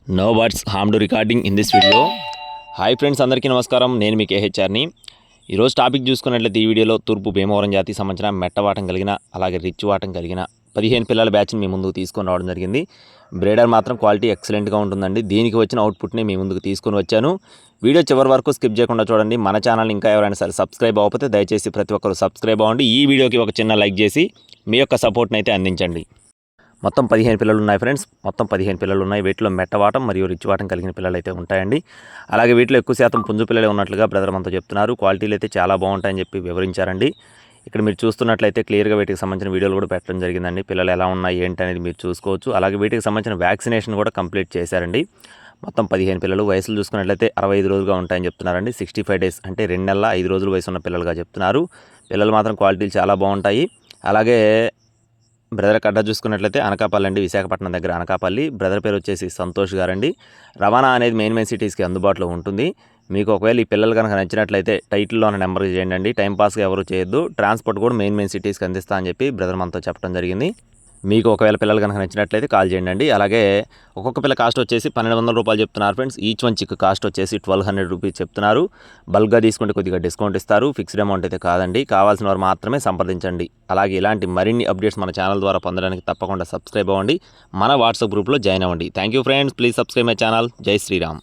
No words hmm to recording in this video. Hi friends, అందరికీ నమస్కారం. నేను మీ కేహెచ్ఆర్ని. ఈరోజు టాపిక్ చూసుకున్నట్లయితే ఈ వీడియోలో తూర్పు భీమవరం జాతికి సంబంధించిన మెట్టవాటం కలిగిన అలాగే రిచ్ వాటం కలిగిన 15 పిల్లల బ్యాచ్ని మీ ముందుకు తీసుకొని రావడం జరిగింది. బ్రీడర్ మాత్రం క్వాలిటీ ఎక్సలెంట్గా ఉంటుందండి. దీనికి వచ్చిన అవుట్పుట్ని మీ ముందుకు తీసుకొని వచ్చాను. వీడియో చివరి వరకు స్కిప్ చేయకుండా చూడండి. మన ఛానల్ ఇంకా ఎవరైనా సరే సబ్స్క్రైబ్ అవ్వకపోతే దయచేసి ప్రతి ఒక్కరు సబ్స్క్రైబ్ అవ్వండి. ఈ వీడియోకి ఒక చిన్న లైక్ చేసి మీ యొక్క సపోర్ట్ని అయితే అందించండి. మొత్తం 15 పిల్లలు ఉన్నాయి ఫ్రెండ్స్. మొత్తం 15 పిల్లలు ఉన్నాయి. వీటిలో మెట్టవాటం మరియు రిచ్ వాటం కలిగిన పిల్లలు అయితే ఉంటాయండి. అలాగే వీటిలో ఎక్కువ శాతం పుంజు పిల్లలే ఉన్నట్లుగా బ్రదర్ మనతో చెప్తున్నారు. క్వాలిటీలు అయితే చాలా బాగుంటాయని చెప్పి వివరించారండి. ఇక్కడ మీరు చూస్తున్నట్లయితే క్లియర్గా వీటికి సంబంధించిన వీడియోలు కూడా పెట్టడం జరిగిందండి. పిల్లలు ఎలా ఉన్నాయి ఏంటి అనేది మీరు చూసుకోవచ్చు. అలాగే వీటికి సంబంధించిన వ్యాక్సినేషన్ కూడా కంప్లీట్ చేశారండి. మొత్తం 15 పిల్లలు. వయసులు చూసుకున్నట్లయితే 65 రోజులుగా ఉంటాయని చెప్తున్నారండి. 65 డేస్ అంటే 2 నెలల 5 రోజుల వయసు ఉన్న పిల్లలుగా చెప్తున్నారు. పిల్లలు మాత్రం క్వాలిటీలు చాలా బాగుంటాయి. అలాగే బ్రదర్ అడ్డా చూసుకున్నట్లయితే అనకాపల్లి అండి, విశాఖపట్నం దగ్గర అనకాపల్లి. బ్రదర్ పేరు వచ్చేసి సంతోష్ గారండి. రవాణా అనేది మెయిన్ సిటీస్కి అందుబాటులో ఉంటుంది. మీకు ఒకవేళ ఈ పిల్లలు కనుక నచ్చినట్లయితే టైటిల్లో ఉన్న నెంబర్కి చేయండి. టైంపాస్గా ఎవరు చేయొద్దు. ట్రాన్స్పోర్ట్ కూడా మెయిన్ సిటీస్కి అందిస్తా అని చెప్పి బ్రదర్ మనతో చెప్పడం జరిగింది. మీకు ఒకవేళ పిల్లలు కనుక నచ్చినట్లయితే కాల్ చేయండి. అలాగే ఒక్కొక్క పిల్ల కాస్ట్ వచ్చేసి 1200 రూపాయలు చెప్తున్నారు friends. Each one chick cost వచ్చేసి 1200 రూపీస్ చెప్తున్నారు. బల్క్గా తీసుకుంటే కొద్దిగా డిస్కౌంట్ ఇస్తారు. ఫిక్స్డ్ అమౌంట్ అయితే కాదండి. కావాల్సిన వారు మాత్రమే సంప్రదించండి. అలాగే ఇలాంటి మరిన్ని అప్డేట్స్ మన ఛానల్ ద్వారా పొందడానికి తప్పకుండా సబ్స్క్రైబ్ అవ్వండి. మన వాట్సాప్ గ్రూప్లో జాయిన్ అవ్వండి. Thank you friends. Please subscribe my channel. జై శ్రీరామ్.